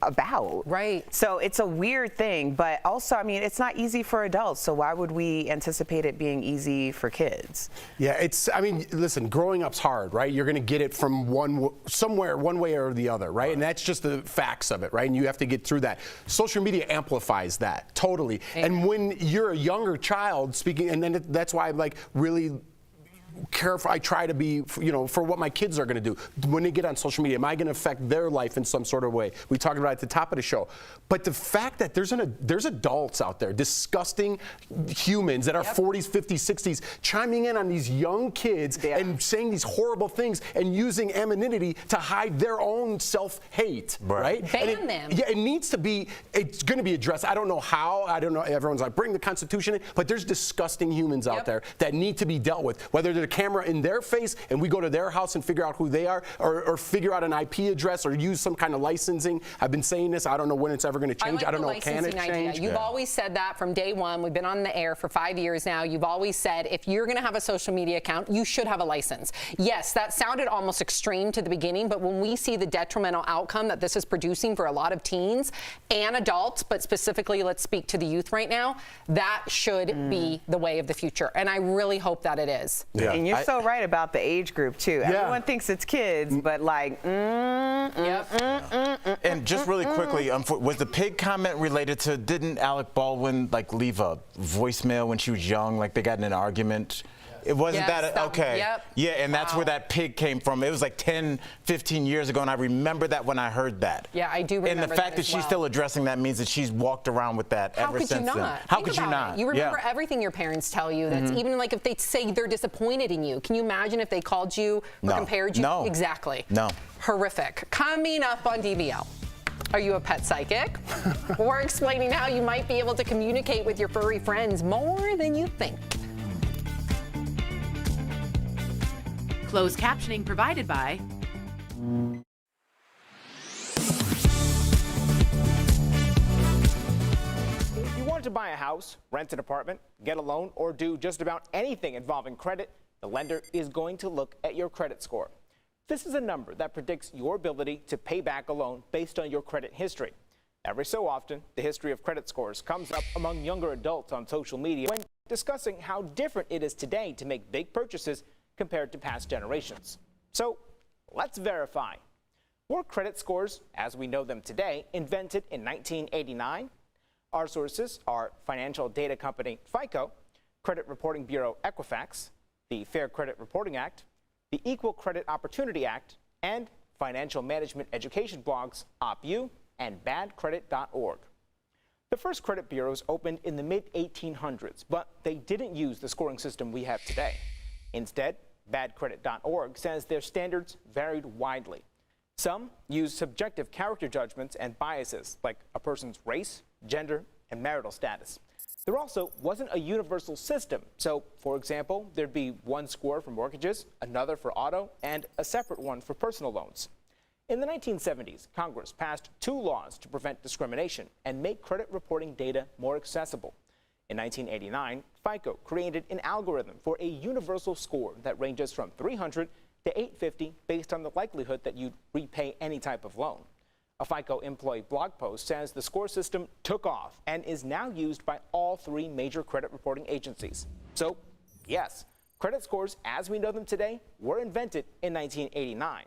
about. Right. So it's a weird thing, but also, I mean, it's not easy for adults, so why would we anticipate it being easy for kids? Yeah, I mean, listen, growing up's hard, right? You're going to get it from somewhere, one way or the other, right? And that's just the facts of it, right? And you have to get through that. Social media amplifies that, totally. And when you're a younger child speaking, and then that's why I'm like really careful. I try to be, you know, for what my kids are going to do when they get on social media. Am I going to affect their life in some sort of way? We talked about it at the top of the show. But the fact that there's adults out there, disgusting humans that are 40s, 50s, 60s, chiming in on these young kids and saying these horrible things and using anonymity to hide their own self-hate, right? Ban them. Yeah, it needs to be, it's going to be addressed. I don't know how. I don't know. Everyone's like, bring the Constitution in. But there's disgusting humans out there that need to be dealt with, whether they're camera in their face and we go to their house and figure out who they are, or figure out an IP address or use some kind of licensing. I've been saying this. I don't know when it's ever going to change. I don't know. Can it change? You've always said that from day one. We've been on the air for 5 years now. You've always said if you're going to have a social media account, you should have a license. Yes, that sounded almost extreme to the beginning, but when we see the detrimental outcome that this is producing for a lot of teens and adults, but specifically let's speak to the youth right now, that should be the way of the future. And I really hope that it is. Yeah. And you're so right about the age group too. Everyone thinks it's kids, but like, And just really quickly, was the pig comment related to, didn't Alec Baldwin like leave a voicemail when she was young, like they got in an argument? It wasn't okay. Yeah, and that's where that pig came from. It was like 10, 15 years ago, and I remember that when I heard that. Yeah, I do remember And the fact that she's still addressing that means that she's walked around with that ever since then. How could you not? You remember everything your parents tell you. That's even like if they say they're disappointed in you. Can you imagine if they called you or compared you? No. Exactly. No. Horrific. Coming up on DBL. Are you a pet psychic? We're explaining how you might be able to communicate with your furry friends more than you think. Closed captioning provided by If you want to buy a house, rent an apartment, get a loan, or do just about anything involving credit, the lender is going to look at your credit score. This is a number that predicts your ability to pay back a loan based on your credit history. Every so often, the history of credit scores comes up among younger adults on social media when discussing how different it is today to make big purchases compared to past generations. So let's verify. Were credit scores, as we know them today, invented in 1989? Our sources are financial data company FICO, Credit Reporting Bureau Equifax, the Fair Credit Reporting Act, the Equal Credit Opportunity Act, and financial management education blogs OpU and badcredit.org. The first credit bureaus opened in the mid-1800s, but they didn't use the scoring system we have today. Instead, badcredit.org says their standards varied widely. Some use subjective character judgments and biases, like a person's race, gender, and marital status. There also wasn't a universal system. So, for example, there'd be one score for mortgages, another for auto, and a separate one for personal loans. In the 1970s, Congress passed 2 laws to prevent discrimination and make credit reporting data more accessible. In 1989, FICO created an algorithm for a universal score that ranges from 300 to 850 based on the likelihood that you'd repay any type of loan. A FICO employee blog post says the score system took off and is now used by all 3 major credit reporting agencies. So, yes, credit scores as we know them today were invented in 1989.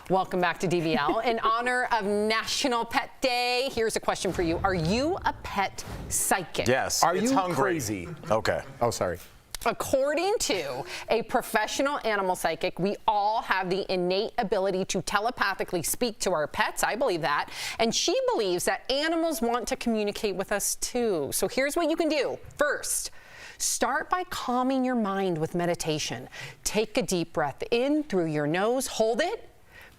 Welcome back to DBL. In honor of National Pet Day, here's a question for you. Are you a pet psychic? Yes. Are you hungry. crazy? Okay. Oh, sorry. According to a professional animal psychic, we all have the innate ability to telepathically speak to our pets. I believe that. And she believes that animals want to communicate with us too. So here's what you can do. First, start by calming your mind with meditation. Take a deep breath in through your nose, hold it,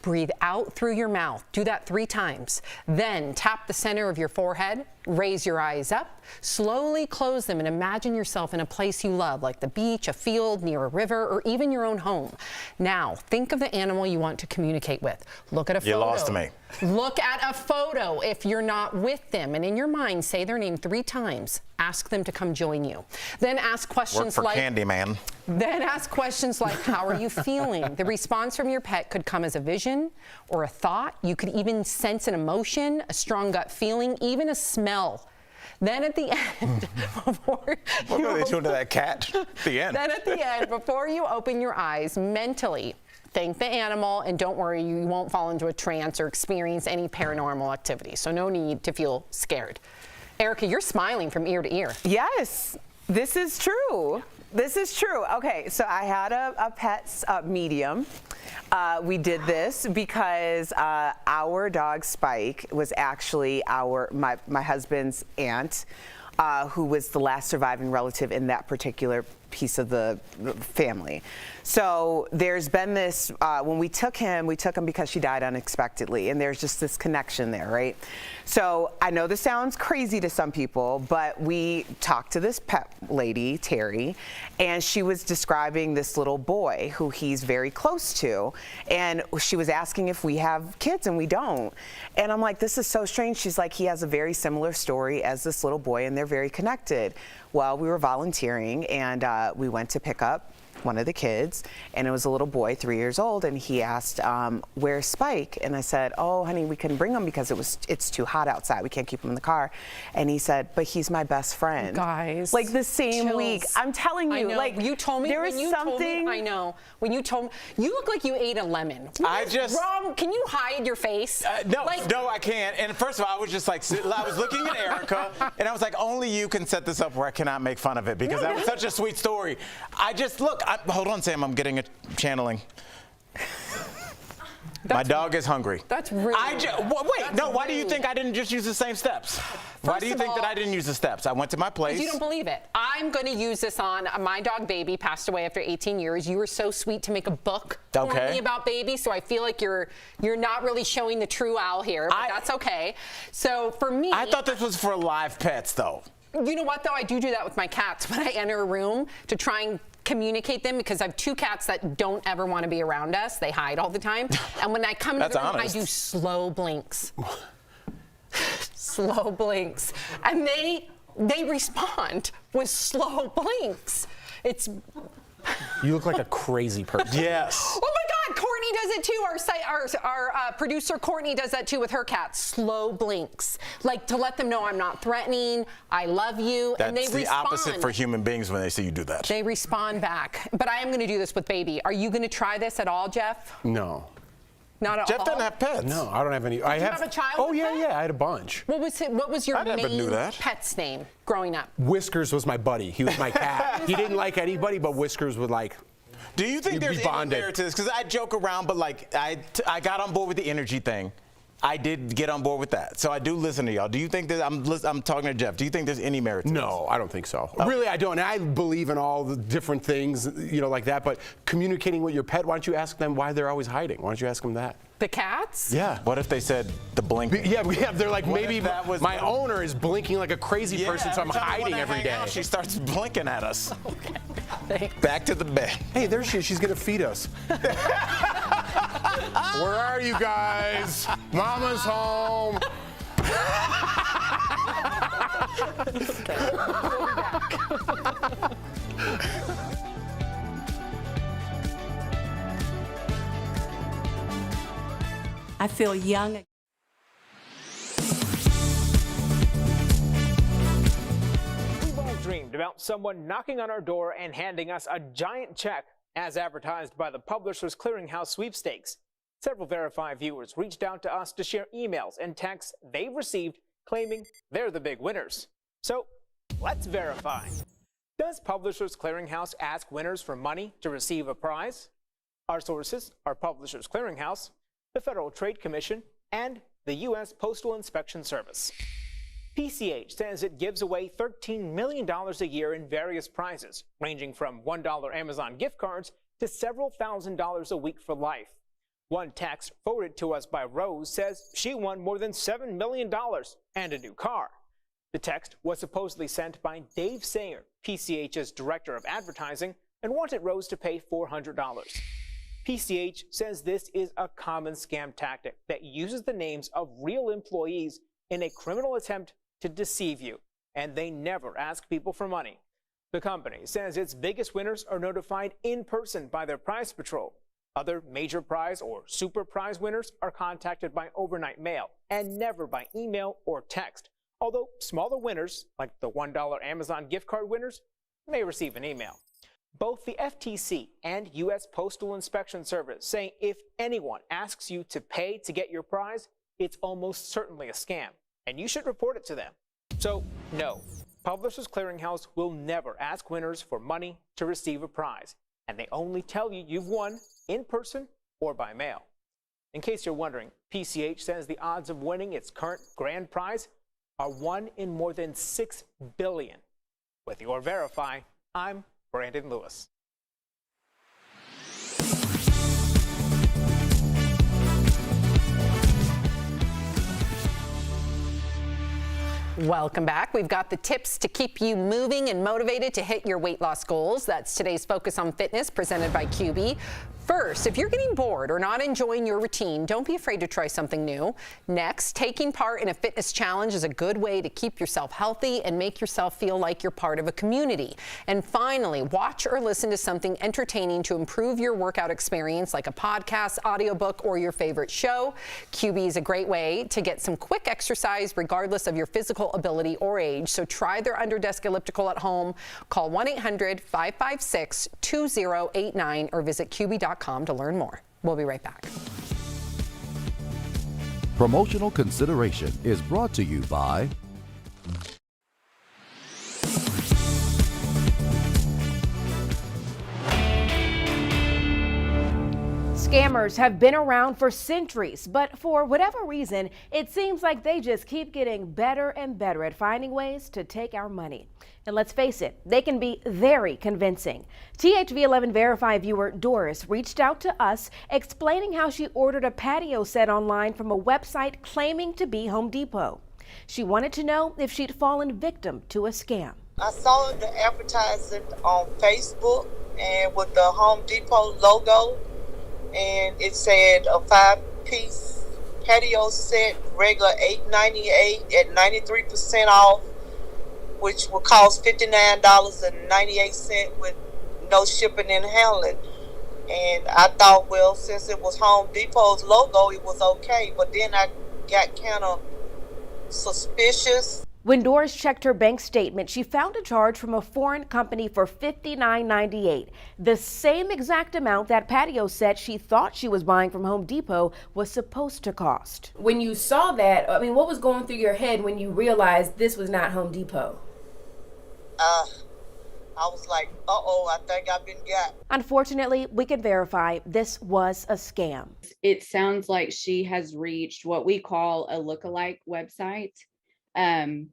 breathe out through your mouth. Do that 3 times. Then tap the center of your forehead, raise your eyes up, slowly close them, and imagine yourself in a place you love, like the beach, a field, near a river, or even your own home. Now, think of the animal you want to communicate with. Look at a photo. You lost me. Look at a photo if you're not with them, and in your mind, say their name 3 times. Ask them to come join you. Then ask questions like... Candyman. Then ask questions like, how are you feeling? The response from your pet could come as a vision or a thought. You could even sense an emotion, a strong gut feeling, even a smell. Then at the end, what are they doing to that cat? At the end. Then at the end, before you open your eyes, mentally thank the animal, and don't worry, you won't fall into a trance or experience any paranormal activity. So no need to feel scared. Erica, you're smiling from ear to ear. Yes, this is true. This is true. Okay, so I had a pet medium. We did this because our dog Spike was actually my husband's aunt, who was the last surviving relative in that particular piece of the family. So there's been this, when we took him because she died unexpectedly, and there's just this connection there, right? So I know this sounds crazy to some people, but we talked to this pet lady, Terry, and she was describing this little boy who he's very close to, and she was asking if we have kids, and we don't. And I'm like, this is so strange. She's like, he has a very similar story as this little boy, and they're very connected. Well, we were volunteering, and we went to pick up one of the kids, and it was a little boy, 3 years old, and he asked, where's Spike? And I said, oh, honey, we couldn't bring him because it's too hot outside. We can't keep him in the car. And he said, but he's my best friend. Guys. Like the same chills. week. I'm telling you, I know. like, you told me there when was you something. Told me, I know. When you told me, you look like you ate a lemon. I just wrong. Can you hide your face? No, I can't. And first of all, I was just like, I was looking at Erica, and I was like, only you can set this up where I cannot make fun of it because that was such a sweet story. I just hold on, Sam. I'm getting a channeling. My dog is hungry. That's rude. Why do you think I didn't just use the same steps? Why do you think that I didn't use the steps? I went to my place. You don't believe it. I'm going to use this on my dog Baby, passed away after 18 years. You were so sweet to make a book for me about Baby, so I feel like you're not really showing the true Al here, but that's okay. So for me, I thought this was for live pets, though. You know what, though? I do that with my cats when I enter a room to try and communicate them, because I have 2 cats that don't ever want to be around us. They hide all the time. And when I come into the room, I do slow blinks. Slow blinks. And they respond with slow blinks. It's... You look like a crazy person. Yes. Oh my God, Courtney does it too. Our producer Courtney does that too with her cats. Slow blinks, like to let them know I'm not threatening. I love you, and they respond. That's the opposite for human beings when they see you do that. They respond back. But I am going to do this with Baby. Are you going to try this at all, Jeff? No. Not at all. Jeff doesn't have pets. No, I don't have any. Did you have a child? Oh yeah, I had a bunch. What was your main that. pet's name growing up? Whiskers was my buddy. He was my cat. He didn't like anybody, but Whiskers would like. Do you think there's any merit to this? Because I joke around, but like I got on board with the energy thing. I did get on board with that. So I do listen to y'all. Do you think that I'm talking to Jeff? Do you think there's any merit to this? No, I don't think so. Oh. Really, I don't. I believe in all the different things, like that. But communicating with your pet, why don't you ask them why they're always hiding? Why don't you ask them that? The cats? Yeah. What if they said the blink? Yeah, they're like, maybe my owner is blinking like a crazy person, so I'm hiding every day. She starts blinking at us. Okay. Back to the bed. Hey, there she is. She's going to feed us. Where are you guys? Mama's home. Okay. We'll be back. I feel young. We've all dreamed about someone knocking on our door and handing us a giant check, as advertised by the Publishers Clearinghouse sweepstakes. Several Verify viewers reached out to us to share emails and texts they've received claiming they're the big winners. So let's verify. Does Publishers Clearinghouse ask winners for money to receive a prize? Our sources are Publishers Clearinghouse, the Federal Trade Commission, and the U.S. Postal Inspection Service. PCH says it gives away $13 million a year in various prizes, ranging from $1 Amazon gift cards to several $1,000s a week for life. One text forwarded to us by Rose says she won more than $7 million and a new car. The text was supposedly sent by Dave Sayer, PCH's Director of Advertising, and wanted Rose to pay $400. PCH says this is a common scam tactic that uses the names of real employees in a criminal attempt to deceive you, and they never ask people for money. The company says its biggest winners are notified in person by their prize patrol. Other major prize or super prize winners are contacted by overnight mail and never by email or text, although smaller winners, like the $1 Amazon gift card winners, may receive an email. Both the FTC and U.S. Postal Inspection Service say if anyone asks you to pay to get your prize, it's almost certainly a scam, and you should report it to them. So, no, Publishers Clearinghouse will never ask winners for money to receive a prize, and they only tell you you've won in person or by mail. In case you're wondering, PCH says the odds of winning its current grand prize are 1 in more than 6 billion. With your Verify, I'm Brandon Lewis. Welcome back. We've got the tips to keep you moving and motivated to hit your weight loss goals. That's today's Focus on Fitness presented by QB. First, if you're getting bored or not enjoying your routine, don't be afraid to try something new. Next, taking part in a fitness challenge is a good way to keep yourself healthy and make yourself feel like you're part of a community. And finally, watch or listen to something entertaining to improve your workout experience, like a podcast, audiobook, or your favorite show. QB is a great way to get some quick exercise regardless of your physical ability or age. So try their under-desk elliptical at home. Call 1-800-556-2089 or visit QB.com to learn more. We'll be right back. Promotional consideration is brought to you by Scammers have been around for centuries, but for whatever reason, it seems like they just keep getting better and better at finding ways to take our money. And let's face it, they can be very convincing. THV11 Verify viewer Doris reached out to us explaining how she ordered a patio set online from a website claiming to be Home Depot. She wanted to know if she'd fallen victim to a scam. I saw the advertisement on Facebook and with the Home Depot logo, and it said a 5-piece patio set, regular $8.98 at 93% off, which will cost $59.98 with no shipping and handling. And I thought, well, since it was Home Depot's logo, it was okay. But then I got kind of suspicious. When Doris checked her bank statement, she found a charge from a foreign company for $59.98. The same exact amount that patio set she thought she was buying from Home Depot was supposed to cost. When you saw that, I mean, what was going through your head when you realized this was not Home Depot? I was like, uh-oh, I think I've been got. Unfortunately, we can verify this was a scam. It sounds like she has reached what we call a lookalike website. And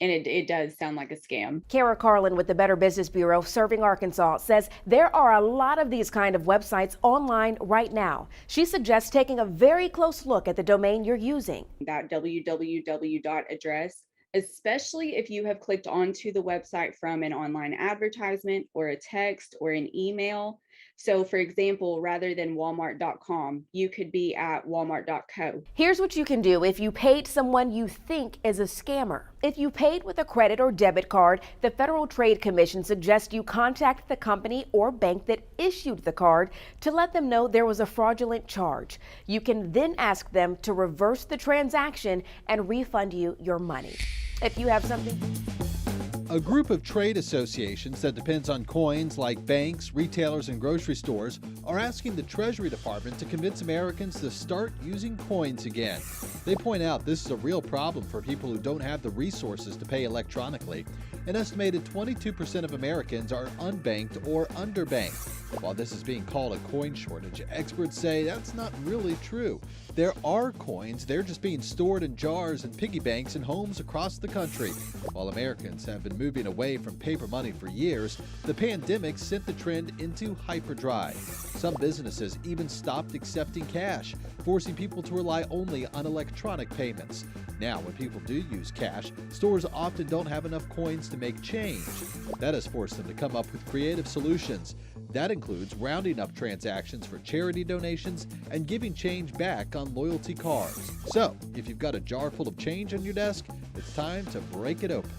it does sound like a scam. Kara Carlin with the Better Business Bureau serving Arkansas says there are a lot of these kind of websites online right now. She suggests taking a very close look at the domain you're using. That www address, especially if you have clicked onto the website from an online advertisement or a text or an email. So for example, rather than walmart.com, you could be at walmart.co. Here's what you can do if you paid someone you think is a scammer. If you paid with a credit or debit card, the Federal Trade Commission suggests you contact the company or bank that issued the card to let them know there was a fraudulent charge. You can then ask them to reverse the transaction and refund you your money. If you have something... A group of trade associations that depends on coins like banks, retailers, and grocery stores are asking the Treasury Department to convince Americans to start using coins again. They point out this is a real problem for people who don't have the resources to pay electronically. An estimated 22% of Americans are unbanked or underbanked. While this is being called a coin shortage, experts say that's not really true. There are coins, they're just being stored in jars and piggy banks in homes across the country. While Americans have been moving away from paper money for years, the pandemic sent the trend into hyperdrive. Some businesses even stopped accepting cash, forcing people to rely only on electronic payments. Now, when people do use cash, stores often don't have enough coins to make change. That has forced them to come up with creative solutions. That includes rounding up transactions for charity donations and giving change back on loyalty cards. So, if you've got a jar full of change on your desk, it's time to break it open.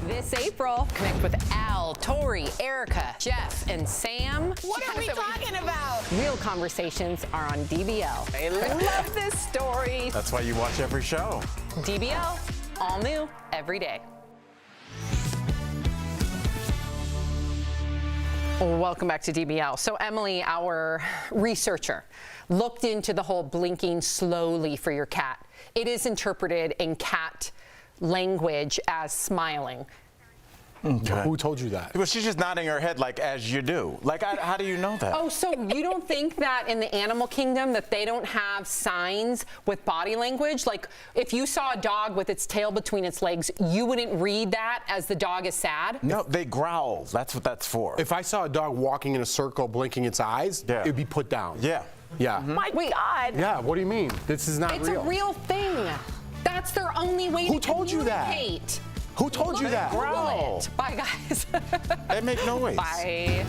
This April, connect with Al, Tori, Erica, Jeff, and Sam. What are we talking about? Real conversations are on DBL. I love this story. That's why you watch every show. DBL, all new every day. Welcome back to DBL. So Emily, our researcher, looked into the whole blinking slowly for your cat. It is interpreted in cat language as smiling. Okay. Who told you that? Well, she's just nodding her head like as you do. Like, how do you know that? Oh, so you don't think that in the animal kingdom that they don't have signs with body language? Like, if you saw a dog with its tail between its legs, you wouldn't read that as the dog is sad? No, they growl. That's what that's for. If I saw a dog walking in a circle, blinking its eyes, it'd be put down. Yeah. Yeah. My God. Yeah, what do you mean? This is not It's real. a real thing. That's their only way to Who told you that? communicate. Who told you that? Google it. Bye, guys. They make noise. Bye.